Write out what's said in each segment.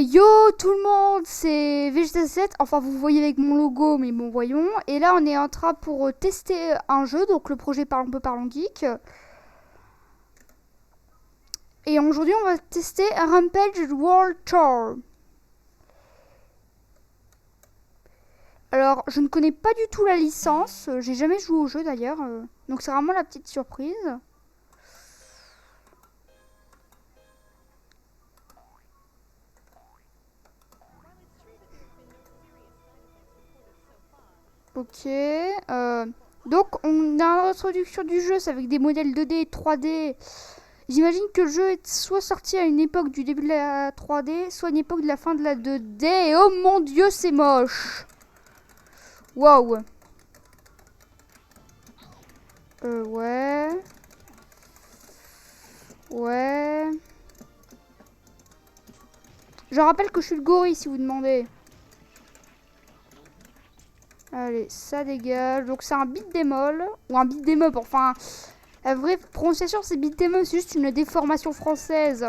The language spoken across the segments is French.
Et yo tout le monde, c'est Vegeta7, enfin vous voyez avec mon logo, mais bon voyons. Et là on est en train pour tester un jeu, donc le projet Parlons peu Parlons Geek. Et aujourd'hui on va tester Rampage World Tour. Alors je ne connais pas du tout la licence, j'ai jamais joué au jeu d'ailleurs, donc c'est vraiment la petite surprise. Ok, donc on a l'introduction du jeu, c'est avec des modèles 2D et 3D. J'imagine que le jeu est soit sorti à une époque du début de la 3D, soit à une époque de la fin de la 2D. Et oh mon dieu, c'est moche. Waouh. Ouais. Ouais. Je rappelle que je suis le gorille si vous demandez. Allez, ça dégage. Donc c'est un beat'em all. Ou un beat'em up, enfin... La vraie prononciation c'est beat'em up, c'est juste une déformation française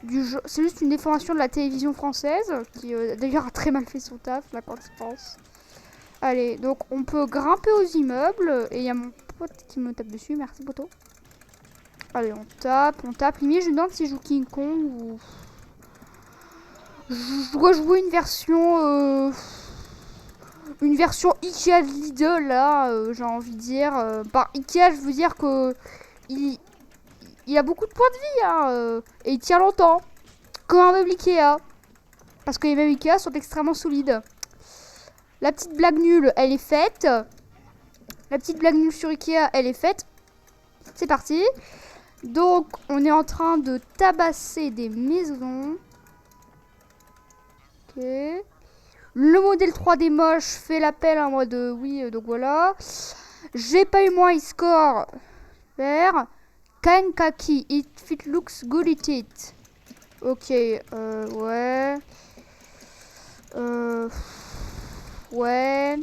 du jeu. C'est juste une déformation de la télévision française, qui d'ailleurs a très mal fait son taf, là quand je pense. Allez, donc on peut grimper aux immeubles. Et il y a mon pote qui me tape dessus, merci poteau. Allez, on tape, on tape. Limite, je me demande si je joue King Kong ou... Je dois jouer une version... Une version Ikea de Lidl, là, j'ai envie de dire. Par Ikea, je veux dire que... Il a beaucoup de points de vie, hein, et il tient longtemps. Comme un meuble Ikea. Parce que les meubles Ikea sont extrêmement solides. La petite blague nulle, elle est faite. La petite blague nulle sur Ikea, elle est faite. C'est parti. Donc, on est en train de tabasser des maisons. Ok. Le modèle 3D moche fait l'appel en mode oui, donc voilà. J'ai pas eu moins, il score vert. Kankaki, it looks good it. Ok, ouais. Ouais.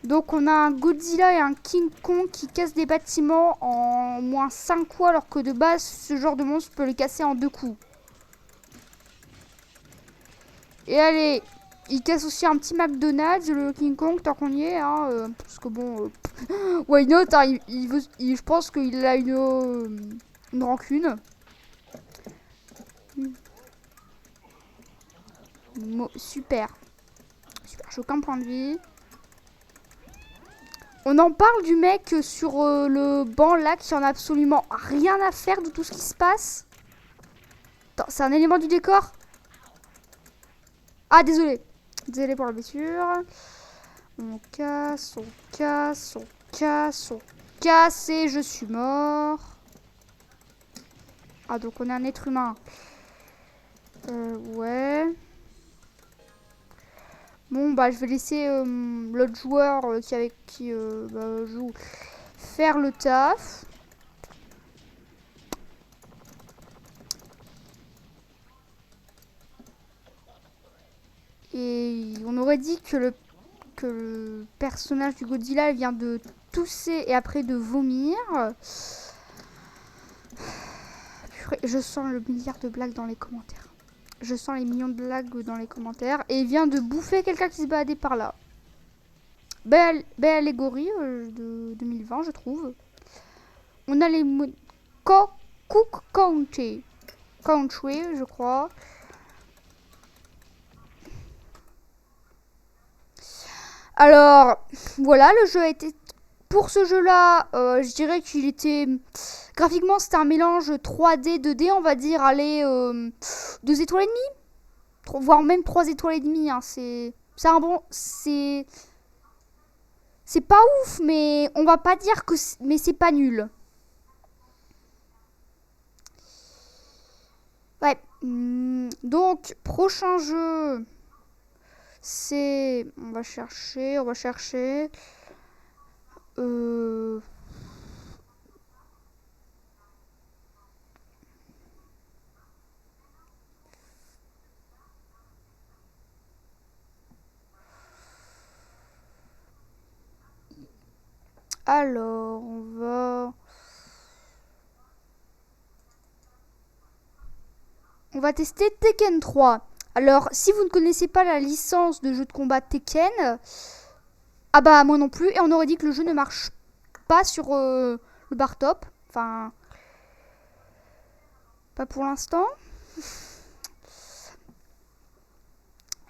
Donc on a un Godzilla et un King Kong qui cassent des bâtiments en moins 5 coups, alors que de base ce genre de monstre peut les casser en 2 coups. Et allez, il casse aussi un petit McDonald's, le King Kong, tant qu'on y est, hein, parce que bon, why not, hein, je pense qu'il a une rancune. Super, super, j'ai aucun point de vie. On en parle du mec sur le banc là qui en a absolument rien à faire de tout ce qui se passe. Attends, c'est un élément du décor? Ah, désolé. Désolé pour la blessure. On casse, on casse, on casse, on casse et je suis mort. Ah, donc on est un être humain. Ouais. Bon, bah je vais laisser l'autre joueur qui joue faire le taf. Et on aurait dit que le personnage du Godzilla vient de tousser et après de vomir. Je sens le milliard de blagues dans les commentaires. Je sens les millions de blagues dans les commentaires. Et il vient de bouffer quelqu'un qui se baladait par là. Belle allégorie de 2020, je trouve. On a les mots Cook County. Country, je crois. Alors, voilà, le jeu a été... Pour ce jeu-là, je dirais qu'il était... Graphiquement, c'était un mélange 3D, 2D, on va dire. Allez, 2 étoiles et demie. Voire même 3 étoiles et demie. Hein, c'est un bon... C'est pas ouf, mais on va pas dire que... Mais c'est pas nul. Ouais. Donc, prochain jeu... C'est... On va chercher, on va chercher... Alors, on va tester Tekken 3. Alors, si vous ne connaissez pas la licence de jeu de combat Tekken, ah bah moi non plus, et on aurait dit que le jeu ne marche pas sur le bar top. Enfin, pas pour l'instant.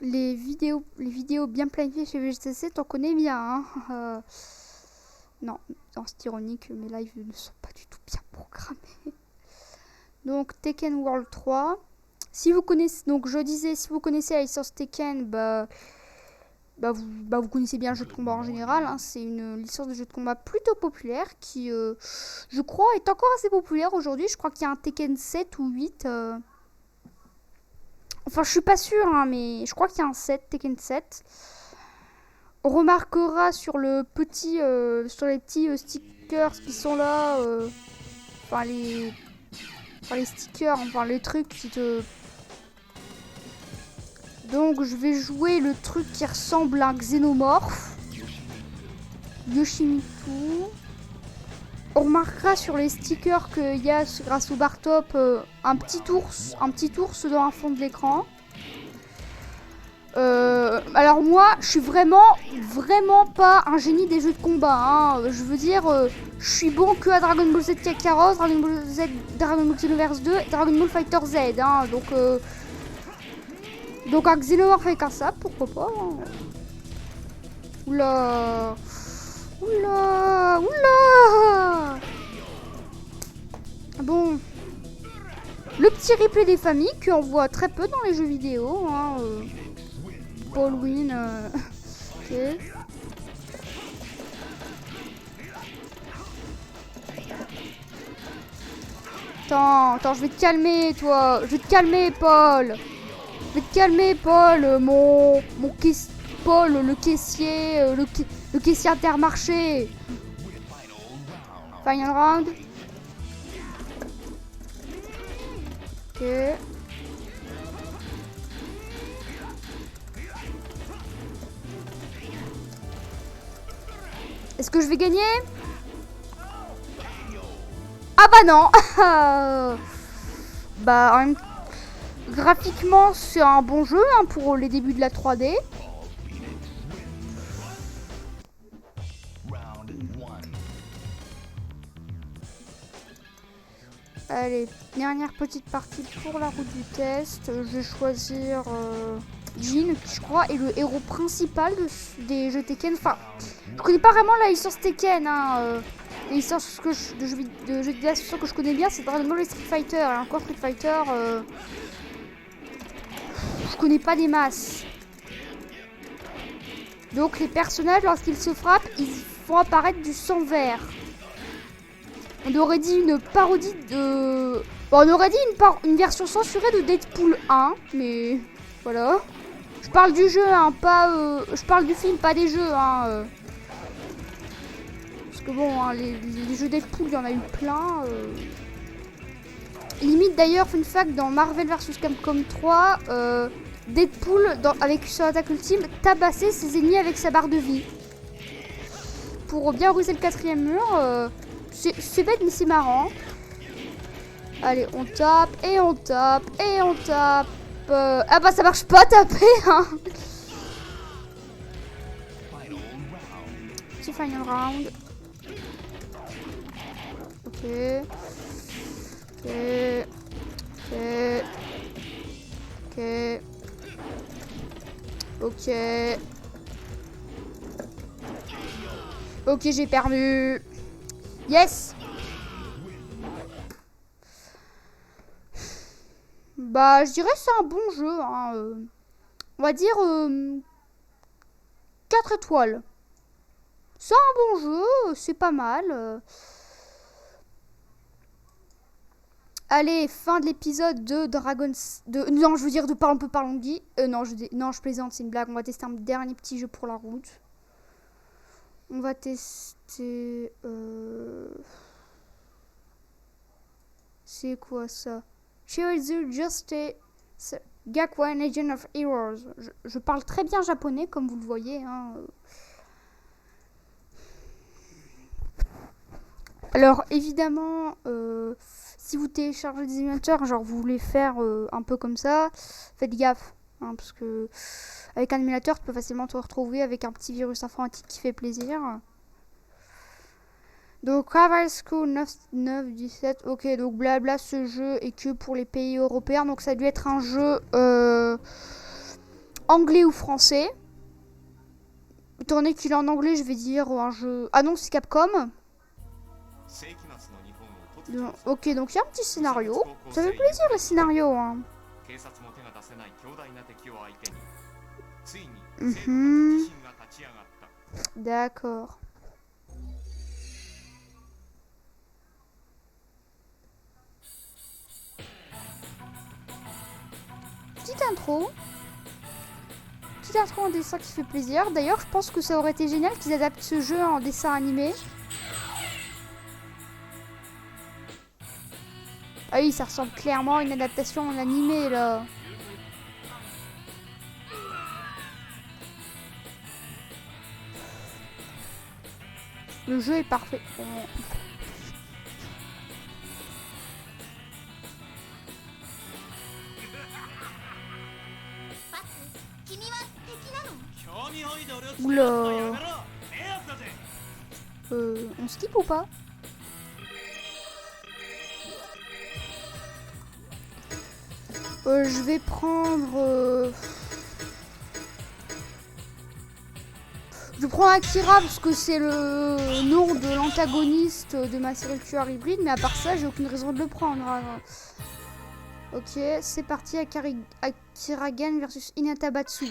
Les vidéos bien planifiées chez VGTC, t'en connais bien. Hein. Non, c'est ironique, mes lives ne sont pas du tout bien programmés. Donc Tekken World 3. Si vous connaissez, donc je disais, si vous connaissez la licence Tekken, vous connaissez bien le jeu de combat en général. Hein. C'est une licence de jeu de combat plutôt populaire qui, je crois, est encore assez populaire aujourd'hui. Je crois qu'il y a un Tekken 7 ou 8. Enfin, je suis pas sûre, hein, mais je crois qu'il y a un 7, Tekken 7. On remarquera sur le petit, sur les petits stickers qui sont là, enfin les stickers, enfin les trucs qui te... Donc je vais jouer le truc qui ressemble à un xénomorphe. Yoshimitsu. On remarquera sur les stickers qu'il y a grâce au bar top un petit ours dans un fond de l'écran. Alors moi, je suis vraiment pas un génie des jeux de combat. Hein. Je veux dire, je suis bon que à Dragon Ball Z Kakarot, Dragon Ball Z, Dragon Ball Xenoverse 2 et Dragon Ball Fighter Z. Hein. Donc un Xenomorph avec un sable, pourquoi pas. Hein. Oula. Bon. Le petit replay des familles qu'on voit très peu dans les jeux vidéo. Hein, Baldwin. Ok. Attends, je vais te calmer, toi. Je vais te calmer, Paul. Je vais te calmer, Paul. Paul, le caissier, le caissier Intermarché. Final round. Ok. Est-ce que je vais gagner? Ah bah non. Bah graphiquement c'est un bon jeu hein, pour les débuts de la 3D. Allez, dernière petite partie pour la route du test. Je vais choisir Jin, qui je crois est le héros principal des jeux Tekken. Enfin, je connais pas vraiment la licence Tekken. Hein, les licences de jeux vidéo que je connais bien, c'est Dragon Ball et Street Fighter. Et encore Street Fighter, je connais pas des masses. Donc les personnages, lorsqu'ils se frappent, ils font apparaître du sang vert. On aurait dit une parodie de... Bon, on aurait dit une version censurée de Deadpool 1, mais voilà. Je parle du jeu, hein, pas... je parle du film, pas des jeux, hein. Parce que bon, hein, les jeux Deadpool, il y en a eu plein. Limite d'ailleurs, fun fact, dans Marvel vs Capcom 3, Deadpool, avec son attaque ultime, tabassait ses ennemis avec sa barre de vie. Pour bien briser le 4e mur... c'est bête mais c'est marrant. Allez, on tape et on tape et on tape. Ah bah ça marche pas taper hein. Petit final round. Ok. Ok, j'ai perdu. Yes. Bah, je dirais c'est un bon jeu. Hein. On va dire 4 étoiles. C'est un bon jeu, c'est pas mal. Allez, fin de l'épisode de Non, je veux dire de Parlons peu Parlons Guy. Non, je plaisante, c'est une blague. On va tester un dernier petit jeu pour la route. On va tester... C'est quoi ça? Shirizu Juste Gakwa Legend of Heroes. Je parle très bien japonais, comme vous le voyez. Hein. Alors, évidemment, si vous téléchargez des émulateurs, genre vous voulez faire un peu comme ça, faites gaffe. Hein, parce que avec un émulateur, tu peux facilement te retrouver avec un petit virus informatique qui fait plaisir. Donc Rival School 917, ok, donc blabla, ce jeu est que pour les pays européens, donc ça a dû être un jeu anglais ou français. Étant donné qu'il est en anglais, je vais dire un jeu... Ah non, c'est Capcom. Donc, ok, donc il y a un petit scénario. Ça fait plaisir les scénarios. Hein. D'accord. Petite intro. Petite intro en dessin qui fait plaisir. D'ailleurs, je pense que ça aurait été génial qu'ils adaptent ce jeu en dessin animé. Ah oui, ça ressemble clairement à une adaptation en animé là. Le jeu est parfait. Oula. On skip ou pas? Je vais prendre... Je prends Akira parce que c'est le nom de l'antagoniste de ma série QR hybride, mais à part ça, j'ai aucune raison de le prendre. Alors. Ok, c'est parti, Akiragen versus Inatabatsu.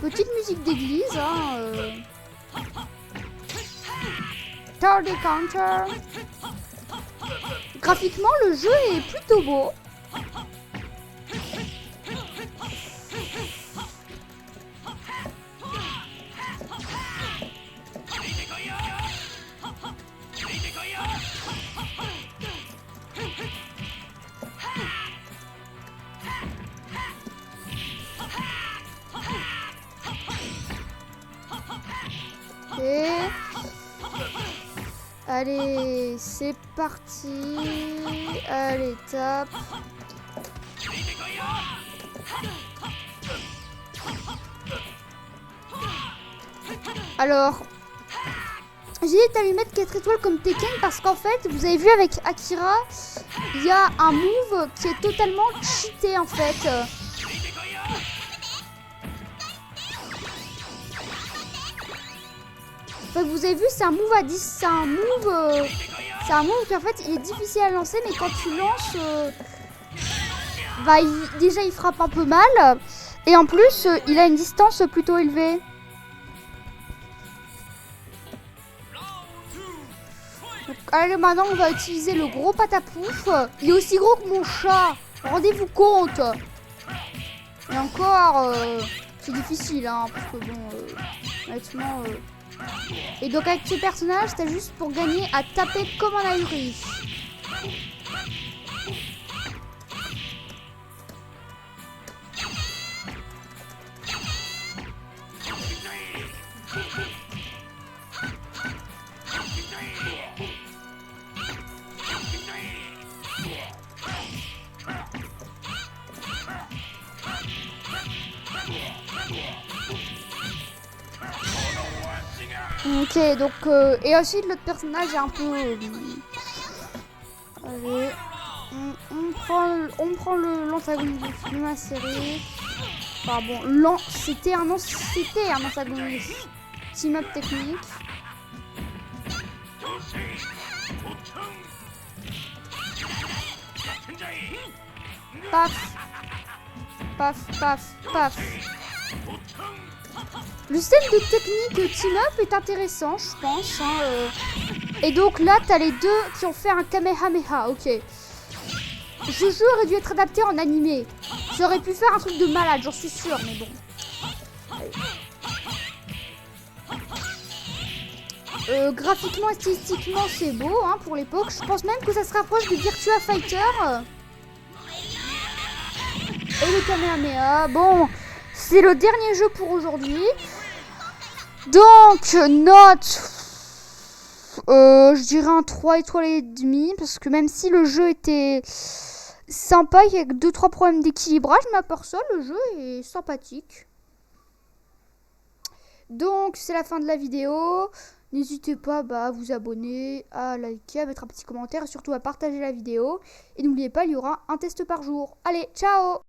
Petite musique d'église, hein. Tardy Counter. Graphiquement, le jeu est plutôt beau. Et... Allez, c'est parti. Allez, tape. Alors, j'hésite à lui mettre 4 étoiles comme Tekken parce qu'en fait, vous avez vu avec Akira, il y a un move qui est totalement cheaté en fait. Vous avez vu, c'est un move à 10, c'est un move qui en fait il est difficile à lancer, mais quand tu lances, déjà il frappe un peu mal, et en plus il a une distance plutôt élevée. Donc, allez, maintenant on va utiliser le gros patapouf. Il est aussi gros que mon chat, rendez-vous compte. Et encore, c'est difficile, hein, parce que bon, honnêtement... Et donc avec ce personnage, t'as juste pour gagner à taper comme un ahuri. Ok, donc et aussi l'autre personnage est un peu... allez, on prend l'antagoniste de ma série. Enfin bon, c'était un antagoniste. Team up technique. Paf, paf, paf, paf. Le système de technique team-up est intéressant, je pense. Hein, Et donc là, t'as les deux qui ont fait un Kamehameha, ok. Ce jeu aurait dû être adapté en animé. Ça aurait pu faire un truc de malade, j'en suis sûre, mais bon. Graphiquement et stylistiquement, c'est beau hein, pour l'époque. Je pense même que ça se rapproche de Virtua Fighter. Et le Kamehameha. Bon, c'est le dernier jeu pour aujourd'hui. Donc, note. je dirais un 3 étoiles et demi, parce que même si le jeu était sympa, il y a 2-3 problèmes d'équilibrage, mais à part ça, le jeu est sympathique. Donc, c'est la fin de la vidéo. N'hésitez pas à vous abonner, à liker, à mettre un petit commentaire et surtout à partager la vidéo. Et n'oubliez pas, il y aura un test par jour. Allez, ciao!